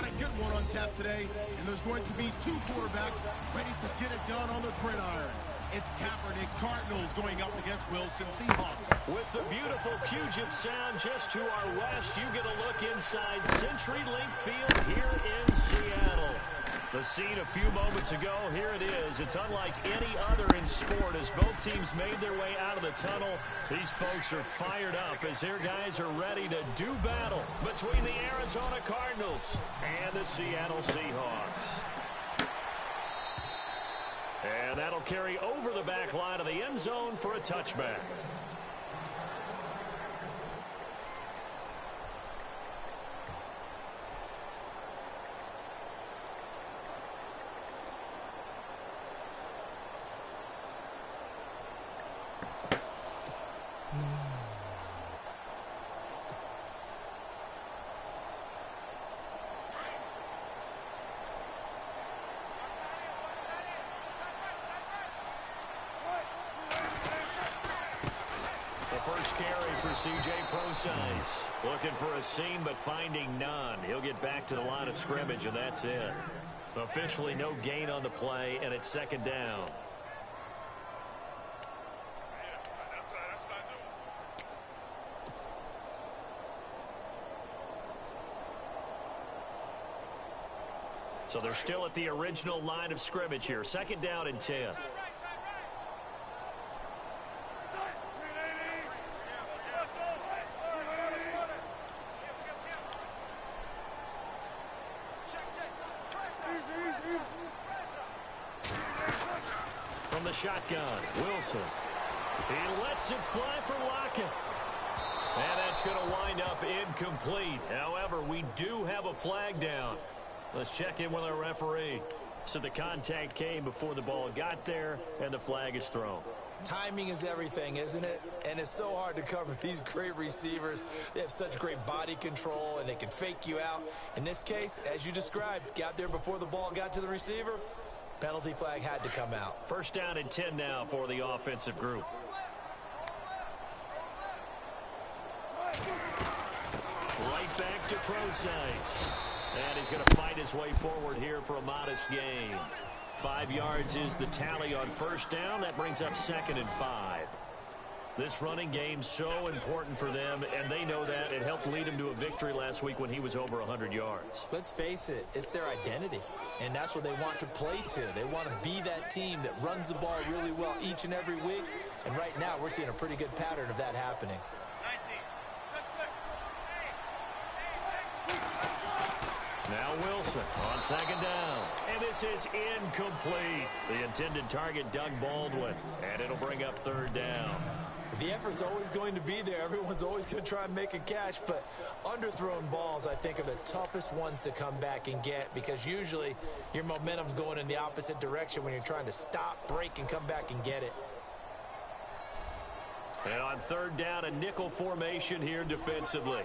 got a good one on tap today, and there's going to be two quarterbacks ready to get it done on the gridiron. It's Kaepernick's Cardinals going up against Wilson Seahawks. With the beautiful Puget Sound just to our west, you get a look inside CenturyLink Field here in Seattle. The scene a few moments ago, here it is. It's unlike any other in sport as both teams made their way out of the tunnel. These folks are fired up as their guys are ready to do battle between the Arizona Cardinals and the Seattle Seahawks. And that'll carry over the back line of the end zone for a touchback. First carry for C.J. Procise. Looking for a seam, but finding none. He'll get back to the line of scrimmage, and that's it. Officially no gain on the play, and it's second down. So they're still at the original line of scrimmage here. Second down and 10. From the shotgun, Wilson. He lets it fly for Lockett. And that's going to wind up incomplete. However, we do have a flag down. Let's check in with our referee. So the contact came before the ball got there, and the flag is thrown. Timing is everything, isn't it? And it's so hard to cover these great receivers. They have such great body control, and they can fake you out. In this case, as you described, got there before the ball got to the receiver. Penalty flag had to come out. First down and 10 now for the offensive group. Right back to Procise. And he's going to fight his way forward here for a modest gain. 5 yards is the tally on first down. That brings up second and 5. This running game so important for them, and they know that. It helped lead him to a victory last week when he was over 100 yards. Let's face it, it's their identity, and that's what they want to play to. They want to be that team that runs the ball really well each and every week, and right now we're seeing a pretty good pattern of that happening. Now Wilson on second down. And this is incomplete. The intended target, Doug Baldwin. And it'll bring up third down. The effort's always going to be there. Everyone's always going to try and make a catch, but underthrown balls, I think, are the toughest ones to come back and get because usually your momentum's going in the opposite direction when you're trying to stop, break, and come back and get it. And on third down, a nickel formation here defensively.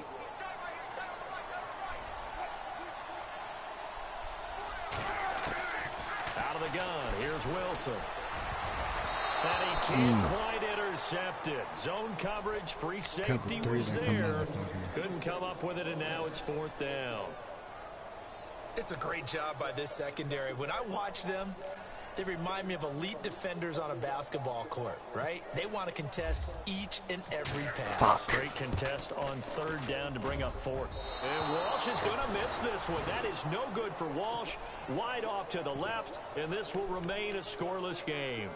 Out of the gun, here's Wilson. And he can't quite intercept it. Zone coverage, free safety was there. Couldn't come up with it, and now it's fourth down. It's a great job by this secondary. When I watch them, they remind me of elite defenders on a basketball court, right? They want to contest each and every pass. Great contest on third down to bring up fourth. And Walsh is going to miss this one. That is no good for Walsh. Wide off to the left, and this will remain a scoreless game.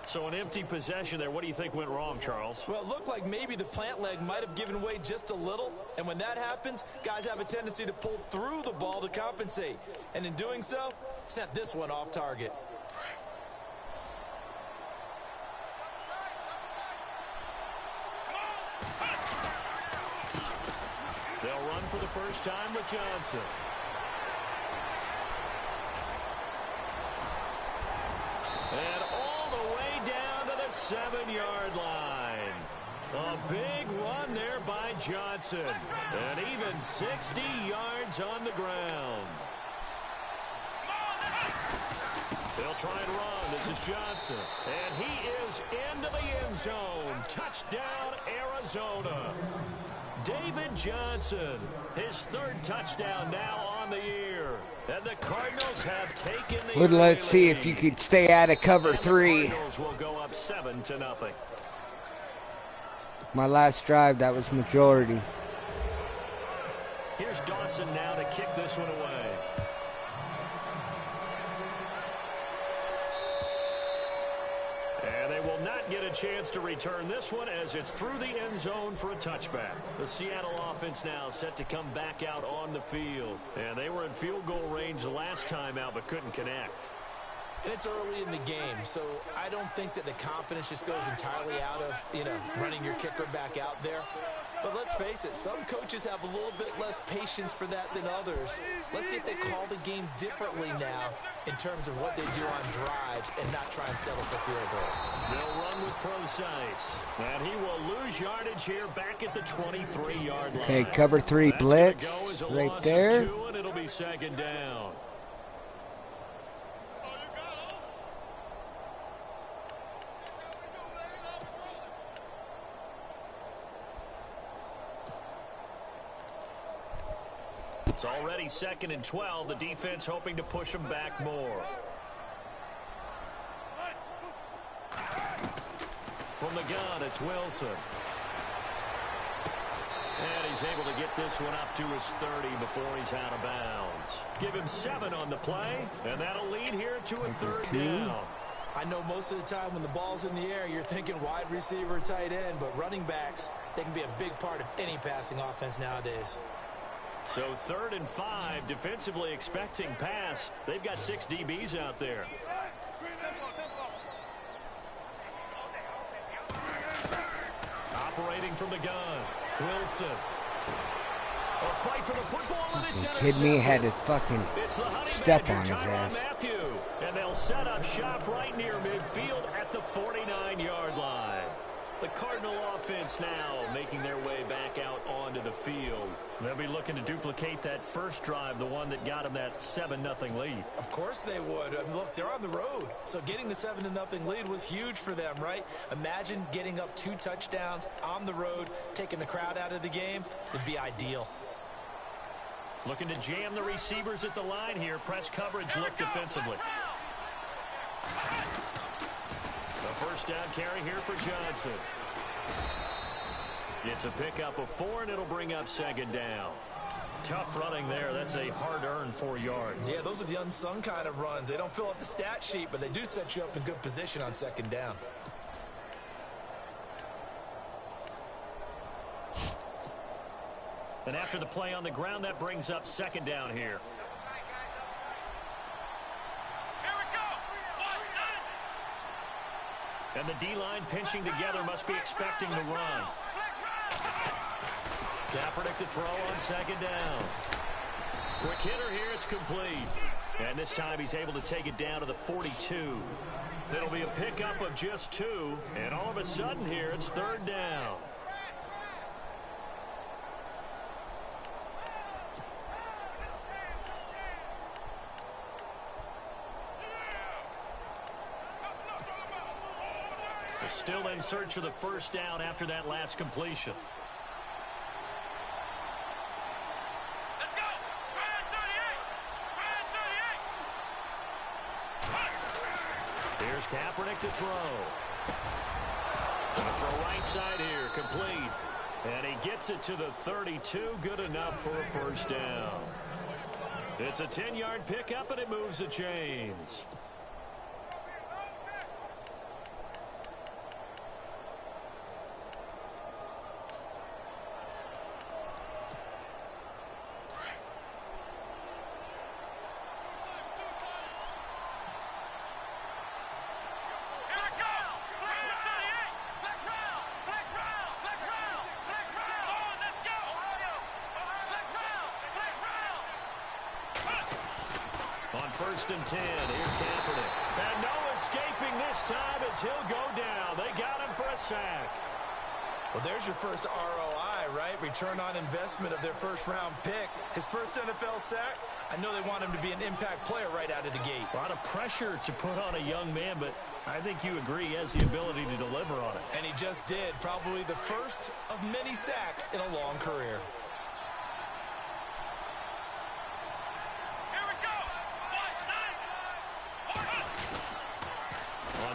So an empty possession there. What do you think went wrong, Charles? Well, it looked like maybe the plant leg might have given way just a little. And when that happens, guys have a tendency to pull through the ball to compensate. And in doing so, sent this one off target. They'll run for the first time with Johnson. And all the way down to the 7-yard line. A big run there by Johnson. And even 60 yards on the ground. They'll try and run. This is Johnson. And he is into the end zone. Touchdown, Arizona. David Johnson, his third touchdown now on the year. And the Cardinals have taken the Well, let's see lead. if you could stay out of cover 3. The Cardinals will go up 7-0. My last drive, that was majority. Here's Dawson now to kick this one away. And they will not get a chance to return this one as it's through the end zone for a touchback. The Seattle offense now set to come back out on the field. And they were in field goal range the last time out but couldn't connect. And it's early in the game, so I don't think that the confidence just goes entirely out of, running your kicker back out there. But let's face it, some coaches have a little bit less patience for that than others. Let's see if they call the game differently now in terms of what they do on drives and not try and settle for field goals. They'll run with Procise, and he will lose yardage here back at the 23-yard line. Okay, cover 3 blitz right there. 2, and it'll be 2nd down. It's already 2nd and 12. The defense hoping to push them back more. From the gun, it's Wilson. And he's able to get this one up to his 30 before he's out of bounds. Give him 7 on the play, and that'll lead here to a 3rd down. I know most of the time when the ball's in the air, you're thinking wide receiver, tight end, but running backs, they can be a big part of any passing offense nowadays. So 3rd and 5, defensively expecting pass. They've got 6 DBs out there. Operating from the gun, Wilson. A fight for the football, and it's intercepted. Kid me had to fucking step on his ass. Matthew, and they'll set up shop right near midfield at the 49-yard line. The Cardinal offense now making their way back out onto the field. They'll be looking to duplicate that first drive, the one that got them that 7-0 lead. Of course they would. I mean, look, they're on the road. So getting the 7-0 lead was huge for them, right? Imagine getting up 2 touchdowns on the road, taking the crowd out of the game. Would be ideal. Looking to jam the receivers at the line here. Press coverage look defensively. The first down carry here for Johnson. It's a pickup of 4, and it'll bring up 2nd down. Tough running there. That's a hard-earned 4 yards. Yeah, those are the unsung kind of runs. They don't fill up the stat sheet, but they do set you up in good position on 2nd down. And after the play on the ground, that brings up 2nd down here. And the D-line pinching together, must be expecting the run. Kaepernick to throw on 2nd down. Quick hitter here, it's complete. And this time he's able to take it down to the 42. It'll be a pickup of just 2. And all of a sudden here, it's 3rd down. Still in search of the first down after that last completion. Let's go. Here's Kaepernick to throw. Gonna throw right side here, complete. And he gets it to the 32, good enough for a first down. It's a 10-yard pickup, and it moves the chains. On 1st and 10, here's Kaepernick. And no escaping this time as he'll go down. They got him for a sack. Well, there's your first ROI, right? Return on investment of their first-round pick. His first NFL sack, I know they want him to be an impact player right out of the gate. A lot of pressure to put on a young man, but I think you agree he has the ability to deliver on it. And he just did. Probably the first of many sacks in a long career. Here we go.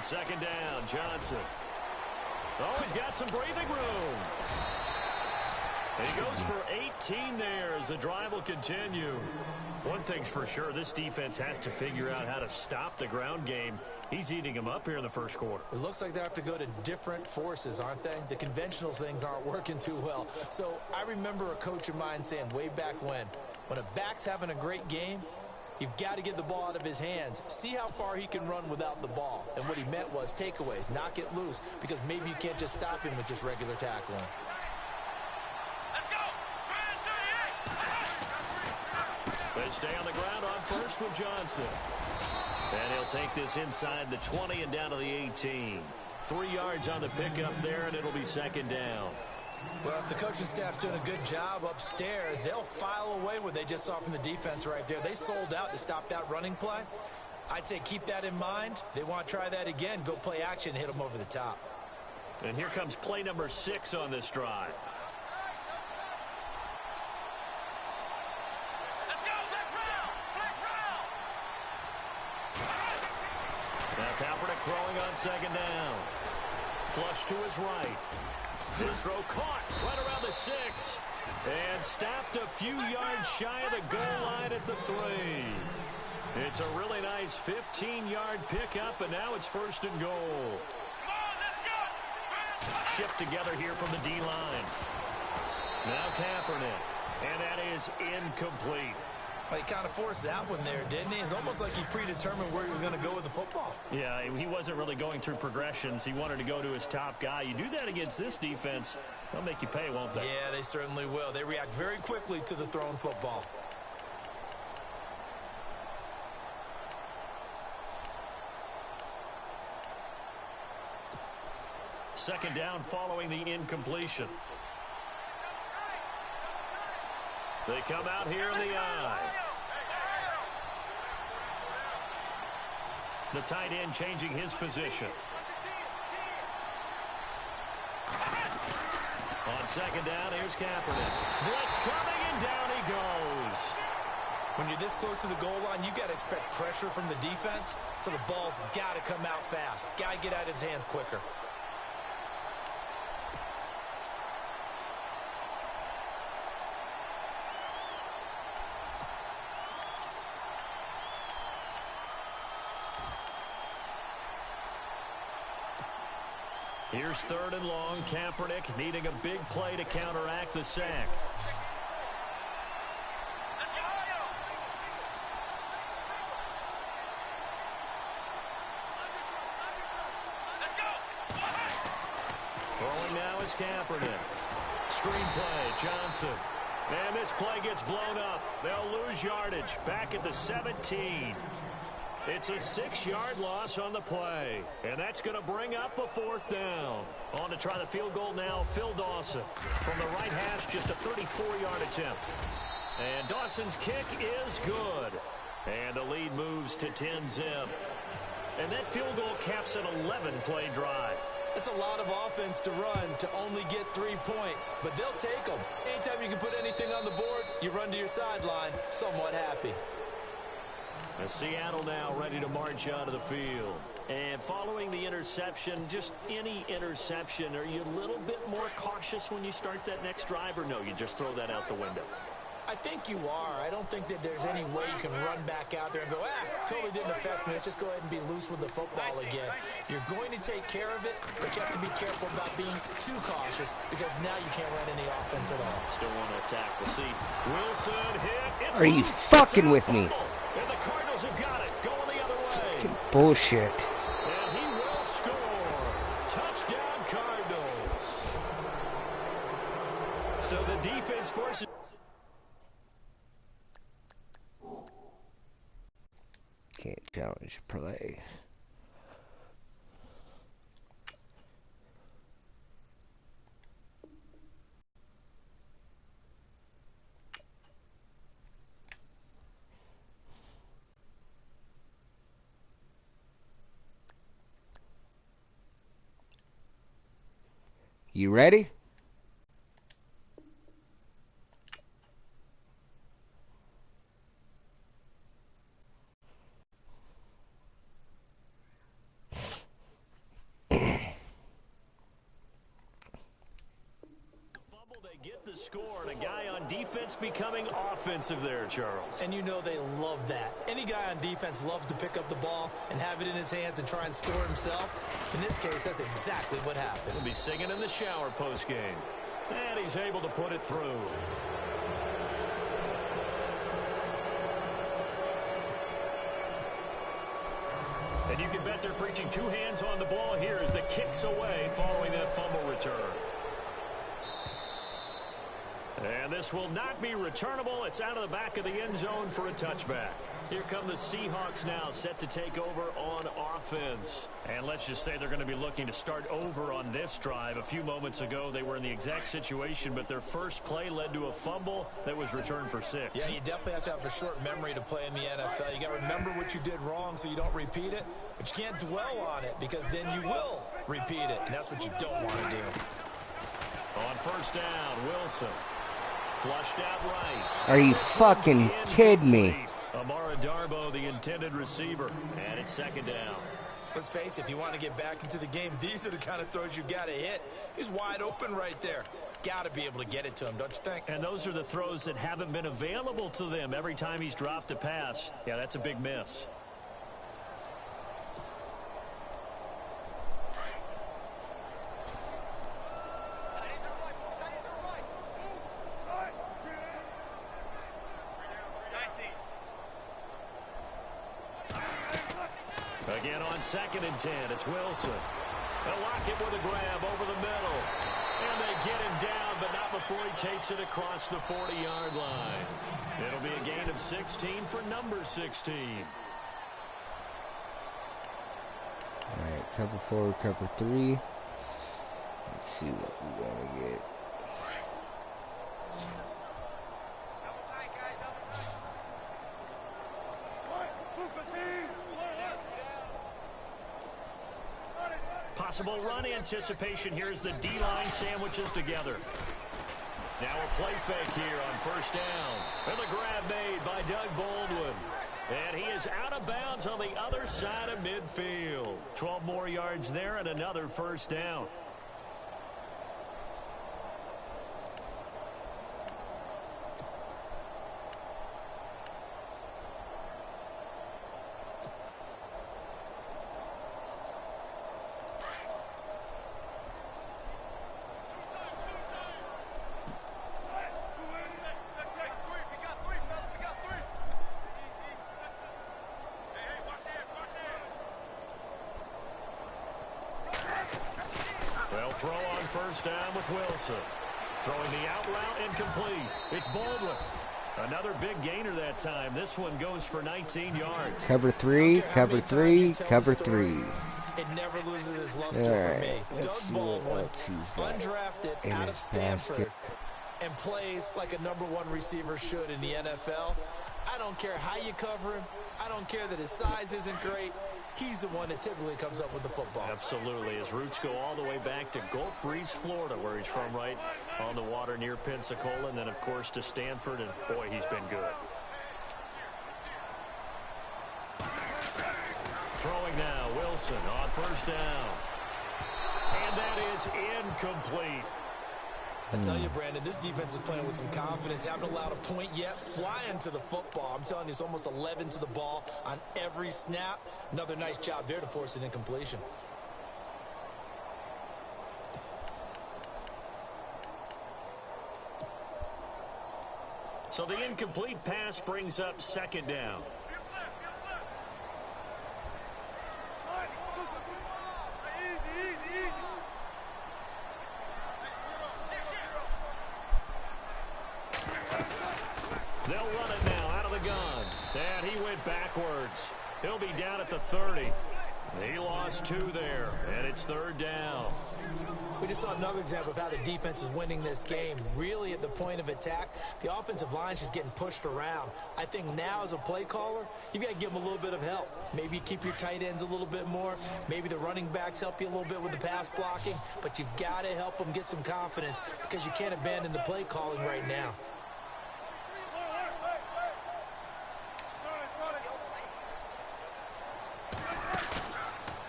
second down, Johnson. Oh, he's got some breathing room. And he goes for 18 there as the drive will continue. One thing's for sure, this defense has to figure out how to stop the ground game. He's eating them up here in the first quarter. It looks like they have to go to different forces, aren't they? The conventional things aren't working too well. So I remember a coach of mine saying way back when a back's having a great game, you've got to get the ball out of his hands. See how far he can run without the ball. And what he meant was takeaways, knock it loose, because maybe you can't just stop him with just regular tackling. They stay on the ground on first with Johnson. And he'll take this inside the 20 and down to the 18. 3 yards on the pickup there, and it'll be second down. Well, if the coaching staff's doing a good job upstairs, they'll file away what they just saw from the defense right there. They sold out to stop that running play. I'd say keep that in mind. They want to try that again. Go play action, hit them over the top. And here comes play number 6 on this drive. Throwing on second down. Flush to his right. His throw caught right around the 6. And stopped a few yards shy of the goal line at the 3. It's a really nice 15-yard pickup, and now it's first and goal. Shift together here from the D-line. Now Kaepernick. And that is incomplete. Well, he kind of forced that one there, didn't he? It's almost like he predetermined where he was going to go with the football. Yeah, he wasn't really going through progressions. He wanted to go to his top guy. You do that against this defense, they'll make you pay, won't they? Yeah, they certainly will. They react very quickly to the thrown football. Second down following the incompletion. They come out here in the eye. The tight end changing his position. On second down, here's Kaepernick. Blitz coming, and down he goes. When you're this close to the goal line, you've got to expect pressure from the defense, so the ball's got to come out fast. Got to get out of his hands quicker. Here's third and long. Kaepernick needing a big play to counteract the sack. Throwing now is Kaepernick. Screen play, Johnson. And this play gets blown up. They'll lose yardage. Back at the 17. It's a 6-yard loss on the play. And that's going to bring up a fourth down. On to try the field goal now, Phil Dawson. From the right hash, just a 34-yard attempt. And Dawson's kick is good. And the lead moves to 10-zip. And that field goal caps an 11-play drive. It's a lot of offense to run to only get 3 points, but they'll take them. Anytime you can put anything on the board, you run to your sideline, somewhat happy. And Seattle now ready to march out of the field. And following the interception, just any interception, are you a little bit more cautious when you start that next drive, or no, you just throw that out the window? I think you are. I don't think that there's any way you can run back out there and go, totally didn't affect me. Let's just go ahead and be loose with the football again. You're going to take care of it, but you have to be careful about being too cautious because now you can't run any offense at all. Still want to attack. We'll see. Wilson hit. It's Are you fucking with me? And the Cardinals have got it. Going the other way. Fucking bullshit. And he will score. Touchdown, Cardinals. So the defense forces. Can't challenge play. You ready? the score, and a guy on defense becoming offensive there, Charles. And you know they love that. Any guy on defense loves to pick up the ball and have it in his hands and try and score himself. In this case, that's exactly what happened. He'll be singing in the shower post-game. And he's able to put it through. And you can bet they're preaching two hands on the ball here as the kick's away following that fumble return. And this will not be returnable. It's out of the back of the end zone for a touchback. Here come the Seahawks now, set to take over on offense. And let's just say they're going to be looking to start over on this drive. A few moments ago, they were in the exact situation, but their first play led to a fumble that was returned for 6. Yeah, you definitely have to have a short memory to play in the NFL. You got to remember what you did wrong so you don't repeat it, but you can't dwell on it because then you will repeat it, and that's what you don't want to do. On first down, Wilson. Flushed out right. Are you fucking kidding me? Amara Darboh, the intended receiver, and it's second down. Let's face it, if you want to get back into the game, these are the kind of throws you got to hit. He's wide open right there. Got to be able to get it to him, don't you think? And those are the throws that haven't been available to them every time he's dropped a pass. Yeah, that's a big miss. Again on 2nd and 10, it's Wilson. They'll lock it with a grab over the middle. And they get him down, but not before he takes it across the 40-yard line. It'll be a gain of 16 for number 16. All right, cover 4, cover 3. Let's see what we want to get. Possible run anticipation here as the D-line sandwiches together. Now a play fake here on first down. And the grab made by Doug Baldwin. And he is out of bounds on the other side of midfield. 12 more yards there and another first down. They'll throw on first down with Wilson. Throwing the out route incomplete. It's Baldwin. Another big gainer that time. This one goes for 19 yards. Cover 3, cover 3, cover 3. It never loses its luster for me. Doug Baldwin, undrafted out of Stanford, and plays like a #1 receiver should in the NFL. I don't care how you cover him. I don't care that his size isn't great. He's the one that typically comes up with the football. Absolutely. His roots go all the way back to Gulf Breeze, Florida, where he's from, right on the water near Pensacola, and then, of course, to Stanford, and, boy, he's been good. Throwing now, Wilson on first down. And that is incomplete. I tell you, Brandon, this defense is playing with some confidence. Haven't allowed a point yet. Flying to the football. I'm telling you, it's almost 11 to the ball on every snap. Another nice job there to force an incompletion. So the incomplete pass brings up second down. They'll run it now out of the gun. And he went backwards. He'll be down at the 30. He lost 2 there, and it's third down. We just saw another example of how the defense is winning this game. Really at the point of attack, the offensive line is just getting pushed around. I think now as a play caller, you've got to give them a little bit of help. Maybe keep your tight ends a little bit more. Maybe the running backs help you a little bit with the pass blocking. But you've got to help them get some confidence because you can't abandon the play calling right now.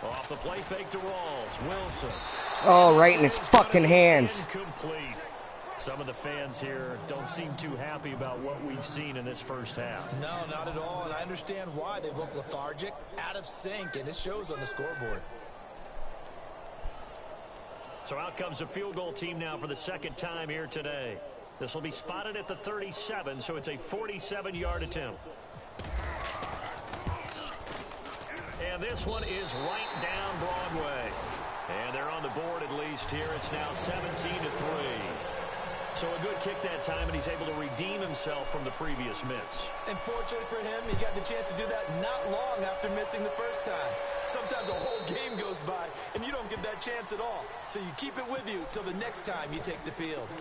Off the play fake to Rawls. Wilson. Oh, right in his fucking hands. Incomplete. Some of the fans here don't seem too happy about what we've seen in this first half. No, not at all, and I understand why. They've looked lethargic, out of sync, and it shows on the scoreboard. So out comes a field goal team now for the second time here today. This will be spotted at the 37, so it's a 47-yard attempt. And this one is right down Broadway. And they're on the board at least here. It's now 17-3. So a good kick that time, and he's able to redeem himself from the previous miss. And fortunately for him, he got the chance to do that not long after missing the first time. Sometimes a whole game goes by, and you don't get that chance at all. So you keep it with you till the next time you take the field.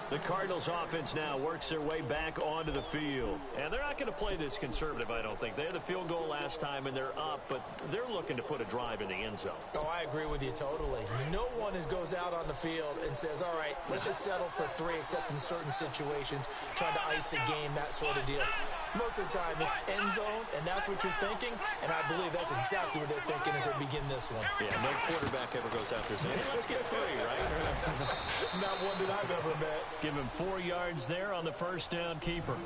The Cardinals offense now works their way back onto the field. And they're not going to play this conservative, I don't think. They had the field goal last time, and they're up, but they're looking to put a drive in the end zone. Oh, I agree with you totally. No one goes out on the field and says, all right, let's just settle for 3, except in certain situations, trying to ice a game, that sort of deal. Most of the time, it's end zone, and that's what you're thinking, and I believe that's exactly what they're thinking as they begin this one. Yeah, no quarterback ever goes out there saying, hey, let's get 3, right? Not one that I've ever met. Give him 4 yards there on the first down keeper.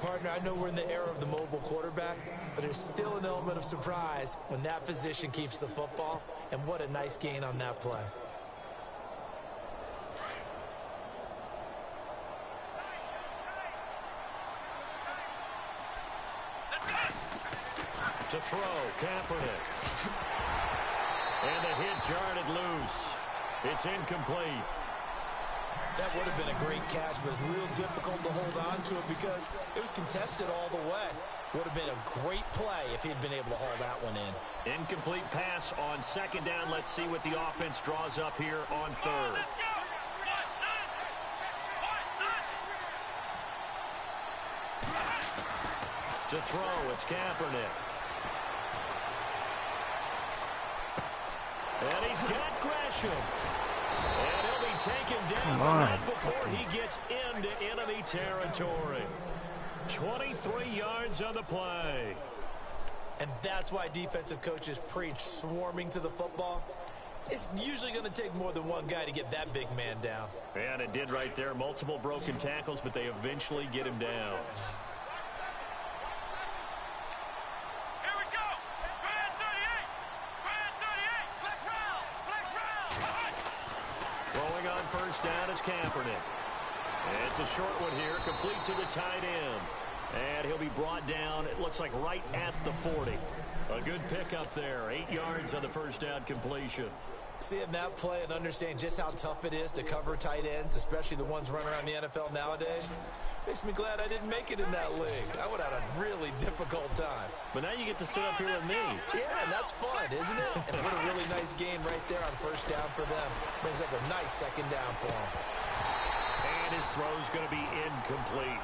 Partner, I know we're in the era of the mobile quarterback, but there's still an element of surprise when that position keeps the football, and what a nice gain on that play. To throw, Kaepernick. And the hit jarred it loose. It's incomplete. That would have been a great catch, but it's real difficult to hold on to it because it was contested all the way. Would have been a great play if he'd been able to haul that one in. Incomplete pass on second down. Let's see what the offense draws up here on third. To throw, it's Kaepernick. And he's got Gresham. And he'll be taken down right before he gets into enemy territory. 23 yards on the play. And that's why defensive coaches preach swarming to the football. It's usually going to take more than one guy to get that big man down. And it did right there. Multiple broken tackles, but they eventually get him down. First down is Kaepernick. It's a short one here, complete to the tight end. And he'll be brought down, it looks like right at the 40. A good pickup there, 8 yards on the first down completion. Seeing that play and understanding just how tough it is to cover tight ends, especially the ones running around the NFL nowadays, makes me glad I didn't make it in that league. I would have had a really difficult time. But now you get to sit up here with me. Yeah, and that's fun, isn't it? And what a really nice game right there on first down for them. Brings up a nice second down for them. And his throw's going to be incomplete.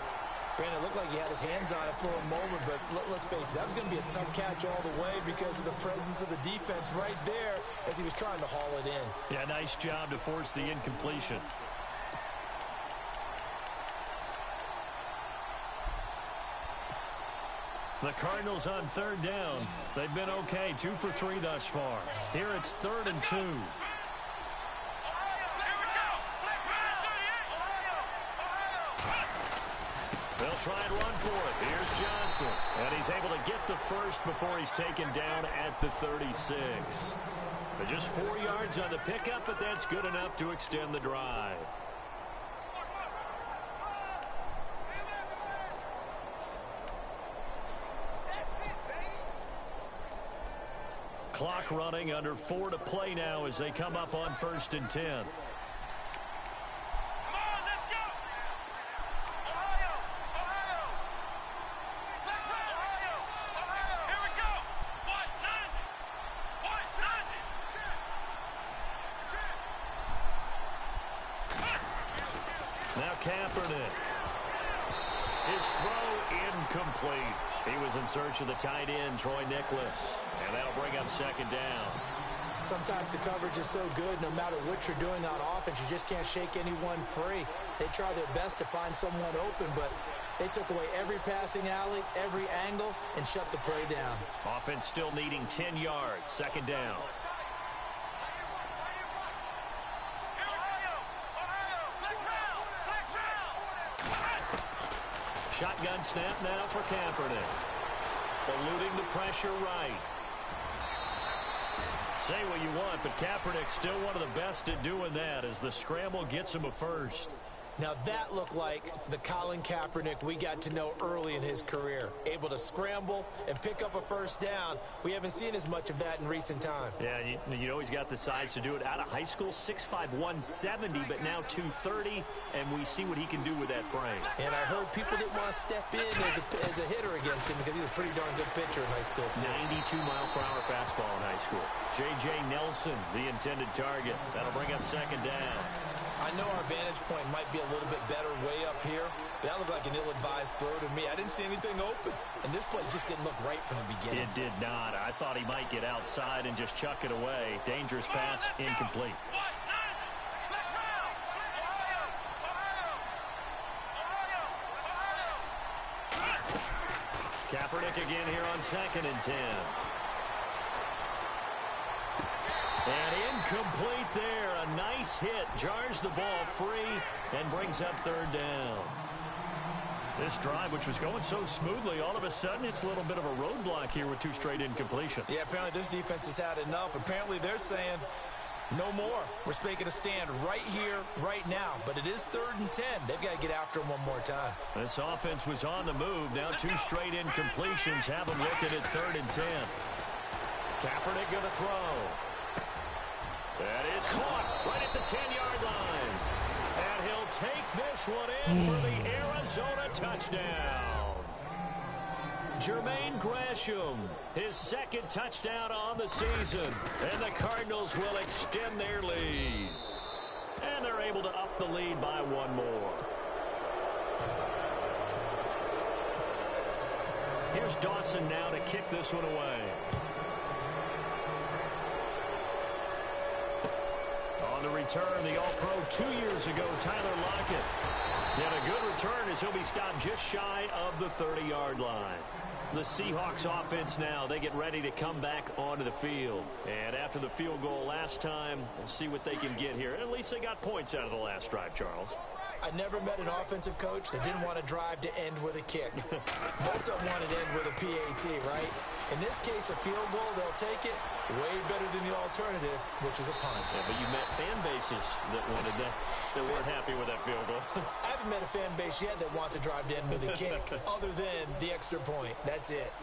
Brandon, it looked like he had his hands on it for a moment, but let's face it, that was going to be a tough catch all the way because of the presence of the defense right there as he was trying to haul it in. Yeah, nice job to force the incompletion. The Cardinals on third down. They've been okay, 2 for 3 thus far. Here it's 3rd and 2. They'll try and run for it. Here's Johnson. And he's able to get the first before he's taken down at the 36. But just 4 yards on the pickup, but that's good enough to extend the drive. Clock running, under 4 to play now as they come up on 1st and 10. Now Kaepernick. His throw incomplete. He was in search of the tight end, Troy Nicholas. And that'll bring up 2nd down. Sometimes the coverage is so good, no matter what you're doing on offense, you just can't shake anyone free. They try their best to find someone open, but they took away every passing alley, every angle, and shut the play down. Offense still needing 10 yards, 2nd down. shotgun snap now for Kaepernick. Eluding the pressure right. Say what you want, but Kaepernick's still one of the best at doing that as the scramble gets him a first. Now that looked like the Colin Kaepernick we got to know early in his career. Able to scramble and pick up a first down. We haven't seen as much of that in recent time. Yeah, you know he's got the size to do it. Out of high school, 6'5", 170, but now 230, and we see what he can do with that frame. And I heard people didn't want to step in as a hitter against him because he was a pretty darn good pitcher in high school, too. 92-mile-per-hour fastball in high school. J.J. Nelson, the intended target. That'll bring up second down. I know our vantage point might be a little bit better way up here, but that looked like an ill-advised throw to me. I didn't see anything open, and this play just didn't look right from the beginning. It did not. I thought he might get outside and just chuck it away. Dangerous pass, incomplete. Kaepernick again here on 2nd and 10. And incomplete there. A nice hit. Jars the ball free and brings up 3rd down. This drive, which was going so smoothly, all of a sudden it's a little bit of a roadblock here with 2 straight incompletions. Yeah, apparently this defense has had enough. Apparently they're saying no more. We're making a stand right here, right now. But it is 3rd and 10. They've got to get after him one more time. This offense was on the move. Now 2 straight incompletions have them looking at 3rd and 10. Kaepernick going to throw. That is caught right at the 10-yard line. And he'll take this one in for the Arizona touchdown. Jermaine Gresham, his 2nd touchdown on the season. And the Cardinals will extend their lead. And they're able to up the lead by 1 more. Here's Dawson now to kick this one away. The return, the All-Pro 2 years ago, Tyler Lockett. And a good return as he'll be stopped just shy of the 30-yard line. The Seahawks offense now, they get ready to come back onto the field. And after the field goal last time, we'll see what they can get here. At least they got points out of the last drive, Charles. I never met an offensive coach that didn't want to drive to end with a kick. Most of them wanted to end with a PAT, right? In this case, a field goal, they'll take it way better than the alternative, which is a punt. Yeah, but you met fan bases that wanted that, that weren't happy with that field goal. I haven't met a fan base yet that wants to drive to end with a kick, other than the extra point. That's it.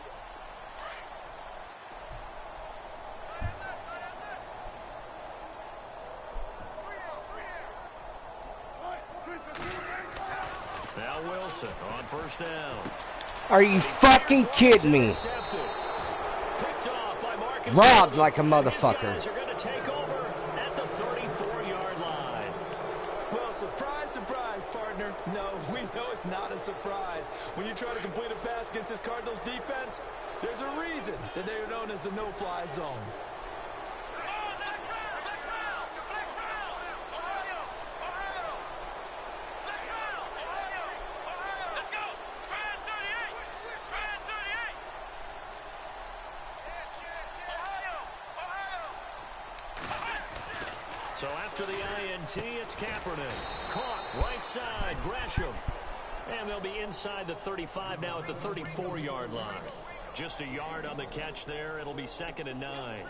Now Wilson on 1st down. Are you fucking kidding me? Robbed like a motherfucker. These guys are going to take over at the 34-yard line. Well, surprise, surprise, partner. No, we know it's not a surprise. When you try to complete a pass against this Cardinals defense, there's a reason that they are known as the no-fly zone. So after the INT, it's Kaepernick. Caught right side, Gresham. And they'll be inside the 35 now at the 34-yard line. Just a yard on the catch there. It'll be 2nd and 9.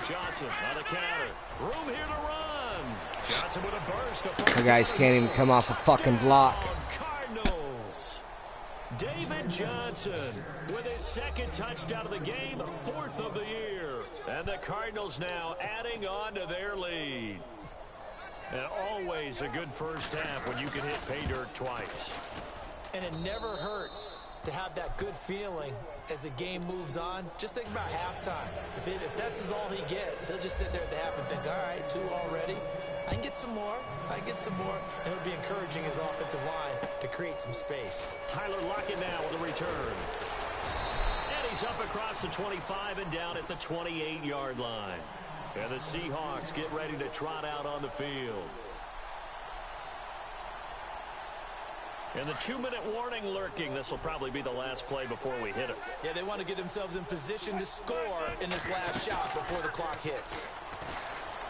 Johnson on the counter. Room here to run. Johnson with a burst. The guys can't even come off a fucking block. Cardinals. David Johnson with his 2nd touchdown of the game, 4th of the year. And the Cardinals now adding on to their lead. And always a good first half when you can hit pay dirt twice. And it never hurts to have that good feeling as the game moves on. Just think about halftime. If that's all he gets, he'll just sit there at the half and think, all right, 2 already. I can get some more. I can get some more. And it'll be encouraging his offensive line to create some space. Tyler Lockett now with a return. And he's He's up across the 25 and down at the 28-yard line. And the Seahawks get ready to trot out on the field. And the 2-minute warning lurking. This will probably be the last play before we hit it. Yeah, they want to get themselves in position to score in this last shot before the clock hits.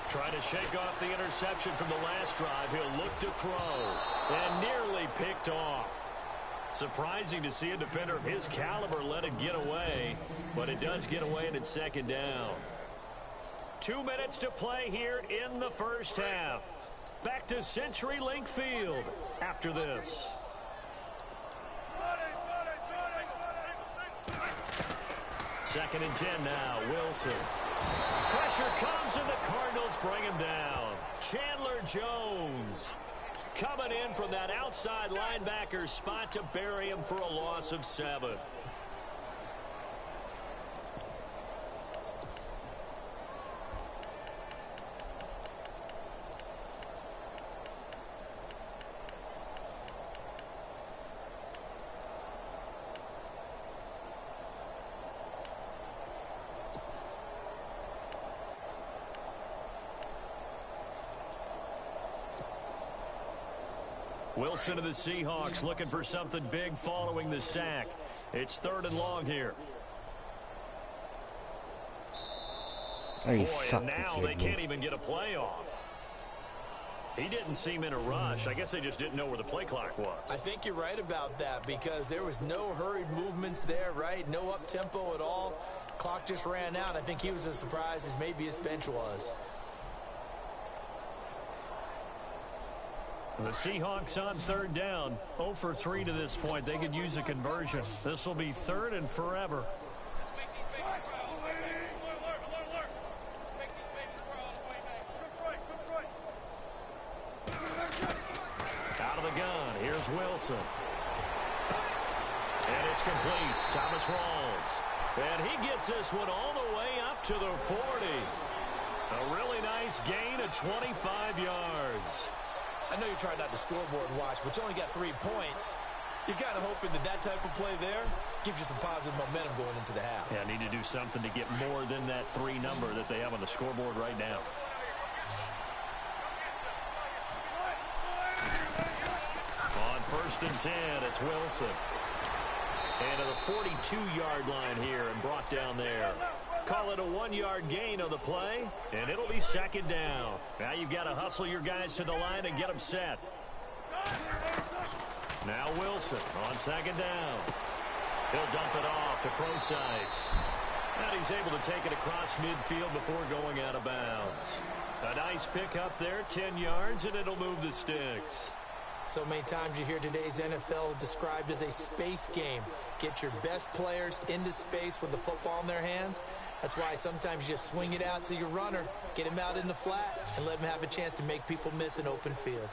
Trying to shake off the interception from the last drive. He'll look to throw. And nearly picked off. Surprising to see a defender of his caliber let it get away. But it does get away, and it's second down. 2 minutes to play here in the first half. Back to CenturyLink Field after this. Second and 10 now. Wilson. Pressure comes, and the Cardinals bring him down. Chandler Jones coming in from that outside linebacker spot to bury him for a loss of 7. Wilson of the Seahawks looking for something big following the sack. It's 3rd and long here. Boy, and now they can't even get a play off. He didn't seem in a rush. I guess they just didn't know where the play clock was. I think you're right about that because there was no hurried movements there, right? No up-tempo at all. Clock just ran out. I think he was as surprised as maybe his bench was. The Seahawks on 3rd down. 0 for 3 to this point. They could use a conversion. This will be 3rd and forever. Out of the gun. Here's Wilson. And it's complete. Thomas Rawls. And he gets this one all the way up to the 40. A really nice gain of 25 yards. I know you're trying not to scoreboard watch, but you only got 3 points. You're kind of hoping that that type of play there gives you some positive momentum going into the half. Yeah, need to do something to get more than that 3 number that they have on the scoreboard right now. On 1st and 10, it's Wilson. And to the 42-yard line here and brought down there. Call it a 1-yard gain on the play, and it'll be 2nd down. Now you've got to hustle your guys to the line and get them set. Now Wilson on 2nd down. He'll dump it off to Procise. And he's able to take it across midfield before going out of bounds. A nice pickup there, 10 yards, and it'll move the sticks. So many times you hear today's NFL described as a space game. Get your best players into space with the football in their hands. That's why sometimes you just swing it out to your runner, get him out in the flat, and let him have a chance to make people miss an open field.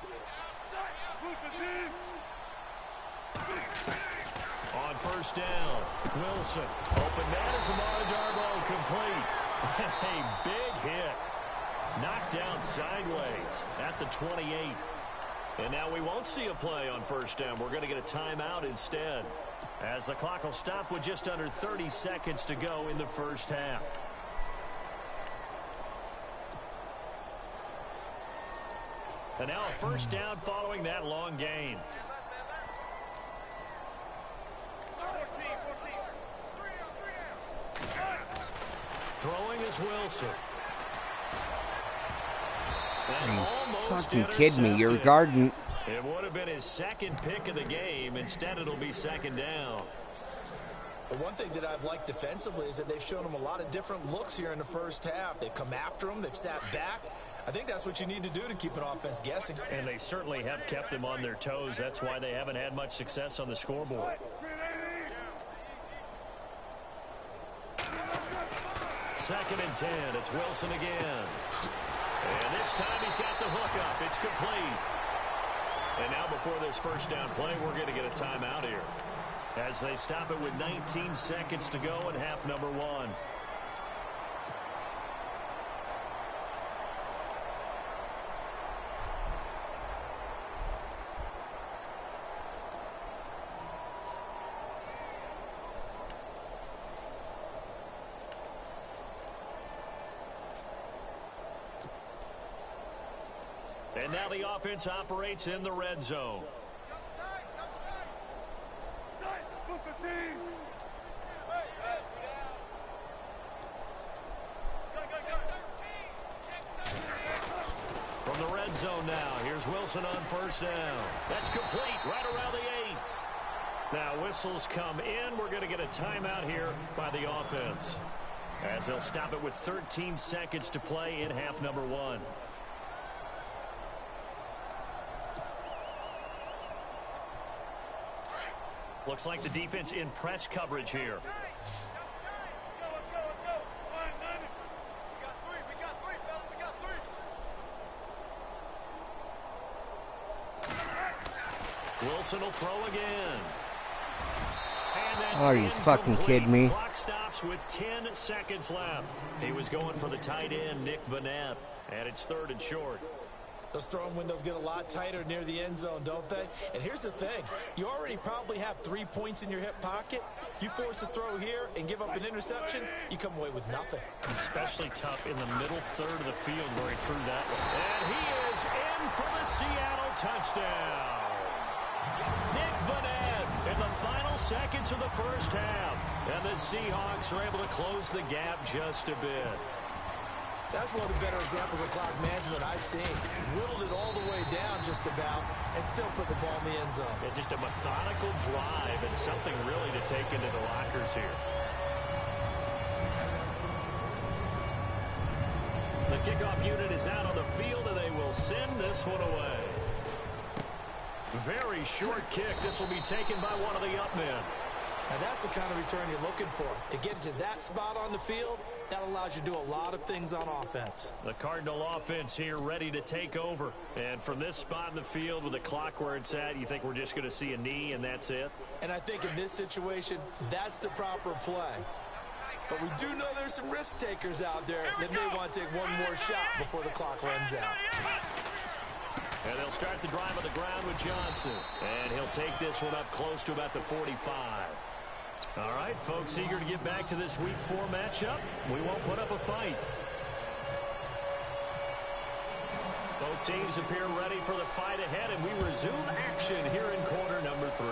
On 1st down, Wilson. Open man is Amara Darboh complete. A big hit. Knocked down sideways at the 28. And now we won't see a play on 1st down. We're going to get a timeout instead, as the clock will stop with just under 30 seconds to go in the first half. And now a 1st down following that long gain. Throwing is Wilson. Fucking kidding me, you're guarding. It would have been his 2nd pick of the game. Instead, it'll be 2nd down. The one thing that I've liked defensively is that they've shown him a lot of different looks here in the first half. They've come after him. They've sat back. I think that's what you need to do to keep an offense guessing. And they certainly have kept them on their toes. That's why they haven't had much success on the scoreboard. Second and 10. It's Wilson again. And this time he's got the hook up. It's complete. And now before this 1st down play, we're going to get a timeout here, as they stop it with 19 seconds to go in half number 1. And now the offense operates in the red zone. From the red zone now, here's Wilson on first down. That's complete right around the 8. Now whistles come in. We're going to get a timeout here by the offense, as they'll stop it with 13 seconds to play in half number 1. Looks like the defense in press coverage here. Wilson will throw again. Are you fucking kidding me? Clock stops with 10 seconds left. He was going for the tight end, Nick Vanette, and it's 3rd and short. Those throwing windows get a lot tighter near the end zone, don't they? And here's the thing. You already probably have 3 points in your hip pocket. You force a throw here and give up an interception, you come away with nothing. Especially tough in the middle third of the field where he threw that one. And he is in for the Seattle touchdown. Nick Vanette in the final seconds of the first half. And the Seahawks are able to close the gap just a bit. That's one of the better examples of clock management I've seen. Whittled it all the way down just about and still put the ball in the end zone. Yeah, just a methodical drive and something really to take into the lockers here. The kickoff unit is out on the field, and they will send this one away. Very short kick. This will be taken by one of the up men. Now that's the kind of return you're looking for. To get to that spot on the field, that allows you to do a lot of things on offense. The Cardinal offense here ready to take over. And from this spot in the field with the clock where it's at, you think we're just going to see a knee and that's it? And I think in this situation, that's the proper play. But we do know there's some risk takers out there that may want to take one more shot before the clock runs out. And they'll start the drive on the ground with Johnson. And he'll take this one up close to about the 45. All right, folks, eager to get back to this Week 4 matchup. We won't put up a fight. Both teams appear ready for the fight ahead, and we resume action here in quarter number 3.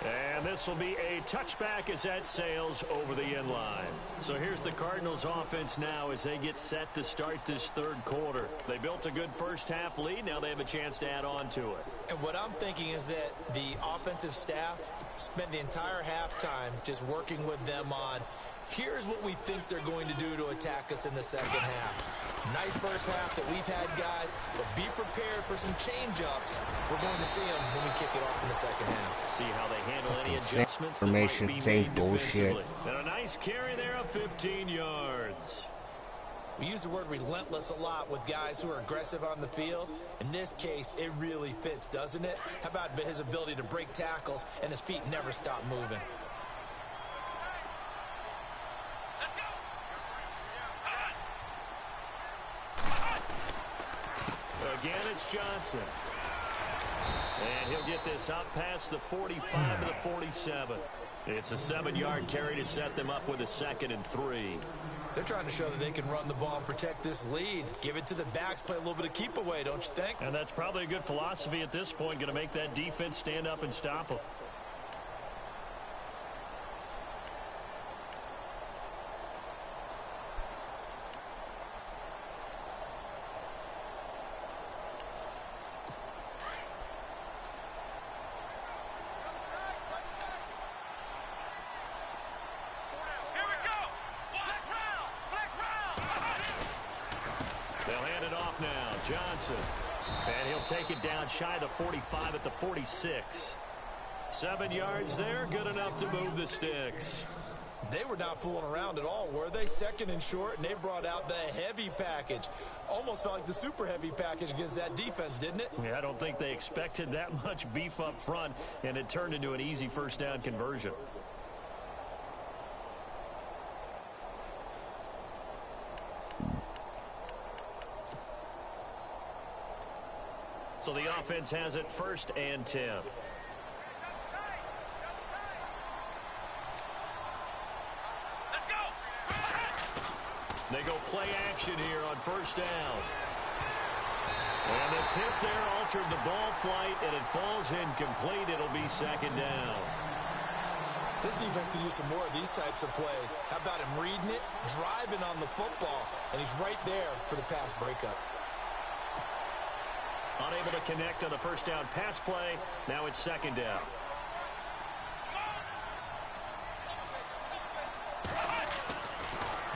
And this will be a touchback as that sails over the end line. So here's the Cardinals offense now as they get set to start this third quarter. They built a good first half lead. Now they have a chance to add on to it. And what I'm thinking is that the offensive staff spent the entire halftime just working with them on, here's what we think they're going to do to attack us in the second half. Nice first half that we've had, guys, but be prepared for some change-ups. We're going to see them when we kick it off in the second half. See how they handle any adjustments that might be made defensively. And a nice carry there of 15 yards. We use the word relentless a lot with guys who are aggressive on the field. In this case, it really fits, doesn't it? How about his ability to break tackles and his feet never stop moving? Again, it's Johnson. And he'll get this up past the 45 to the 47. It's a 7-yard carry to set them up with a 2nd and 3. They're trying to show that they can run the ball and protect this lead. Give it to the backs, play a little bit of keep away, don't you think? And that's probably a good philosophy at this point, going to make that defense stand up and stop them. Johnson. And he'll take it down shy of the 45 at the 46. 7 yards there, good enough to move the sticks. They were not fooling around at all, were they? 2nd and short, and they brought out the heavy package. Almost felt like the super heavy package against that defense, didn't it? Yeah, I don't think they expected that much beef up front, and it turned into an easy first down conversion. So the offense has it 1st and 10. They go play action here on first down. And the tip there altered the ball flight, and it falls incomplete. It'll be second down. This defense could use some more of these types of plays. How about him reading it, driving on the football, and he's right there for the pass breakup. Unable to connect on the first down pass play. Now it's second down.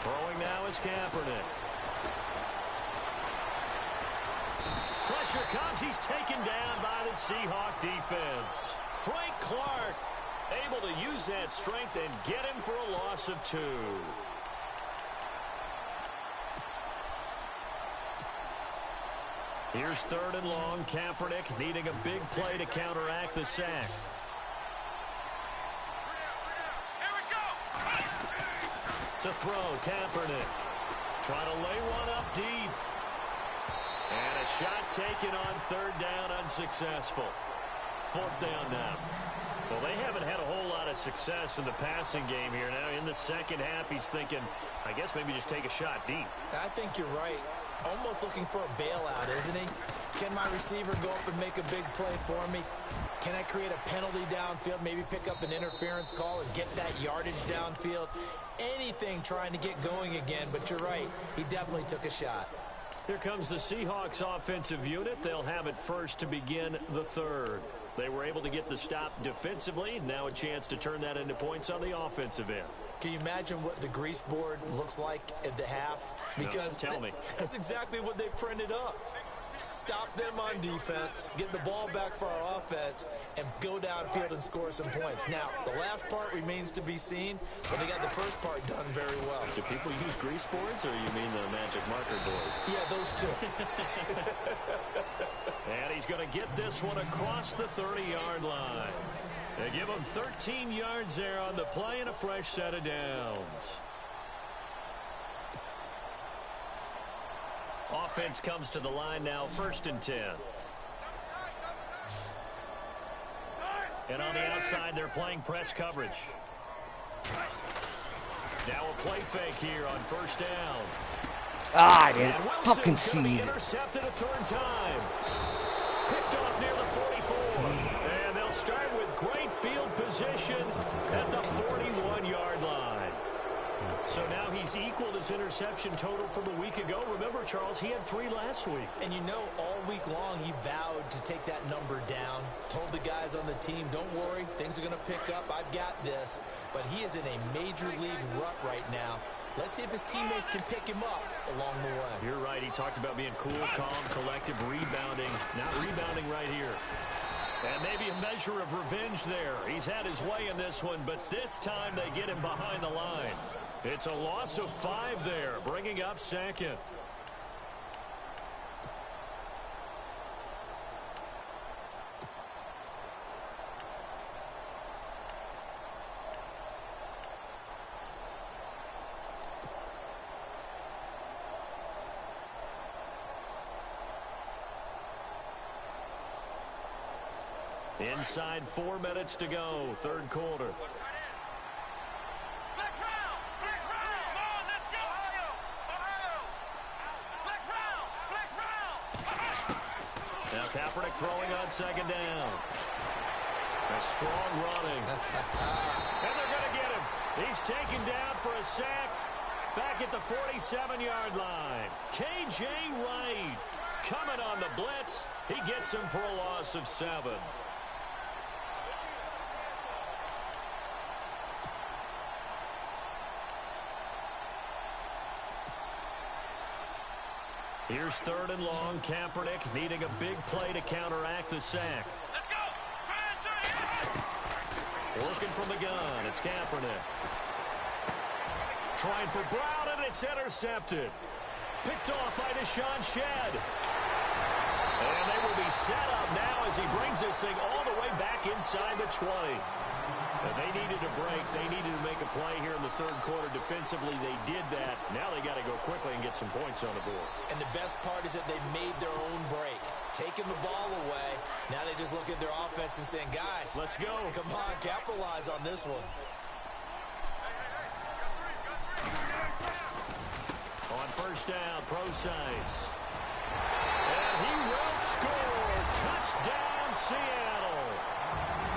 Throwing now is Kaepernick. Pressure comes. He's taken down by the Seahawk defense. Frank Clark able to use that strength and get him for a loss of 2. Here's third and long. Kaepernick needing a big play to counteract the sack. To throw, Kaepernick. Trying to lay one up deep. And a shot taken on third down, unsuccessful. Fourth down now. Well, they haven't had a whole lot of success in the passing game here. Now in the second half, he's thinking, I guess maybe just take a shot deep. I think you're right. Almost looking for a bailout, isn't he? Can my receiver go up and make a big play for me? Can I create a penalty downfield, maybe pick up an interference call and get that yardage downfield? Anything trying to get going again, but you're right. He definitely took a shot. Here comes the Seahawks offensive unit. They'll have it first to begin the third. They were able to get the stop defensively. Now a chance to turn that into points on the offensive end. Can you imagine what the grease board looks like at the half? Because no, tell me. That's exactly what they printed up. Stop them on defense, get the ball back for our offense, and go downfield and score some points. Now, the last part remains to be seen, but they got the first part done very well. Do people use grease boards, or you mean the magic marker board? Yeah, those two. And he's going to get this one across the 30-yard line. They give him 13 yards there on the play and a fresh set of downs. Offense comes to the line now, 1st and 10. And on the outside, they're playing press coverage. Now a play fake here on first down. I didn't fucking see it. Intercepted a third time. Picked off near the 44. And they'll start with great field position at the 41-yard line. So now he's equaled his interception total from a week ago. Remember, Charles, he had 3 last week. And you know, all week long he vowed to take that number down. Told the guys on the team, don't worry, things are going to pick up. I've got this. But he is in a major league rut right now. Let's see if his teammates can pick him up along the way. You're right. He talked about being cool, calm, collective, rebounding. Not rebounding right here. And maybe a measure of revenge there. He's had his way in this one, but this time they get him behind the line. It's a loss of 5 there, bringing up second. Inside 4 minutes to go, third quarter. Now Kaepernick throwing on second down. A strong running. And they're going to get him. He's taken down for a sack back at the 47-yard line. K.J. Wright coming on the blitz. He gets him for a loss of 7. Here's third and long. Kaepernick needing a big play to counteract the sack. Let's go. Working from the gun. It's Kaepernick. Trying for Brown, and it's intercepted. Picked off by Deshaun Shedd. And they will be set up now as he brings this thing all the way back inside the 20. And they needed a break. They needed to make a play here in the third quarter. Defensively, they did that. Now they got to go quickly and get some points on the board. And the best part is that they made their own break. Taking the ball away. Now they just look at their offense and saying, guys, let's go. Come on, capitalize on this one. On 1st down, Procise. And he will score. Touchdown, Seattle.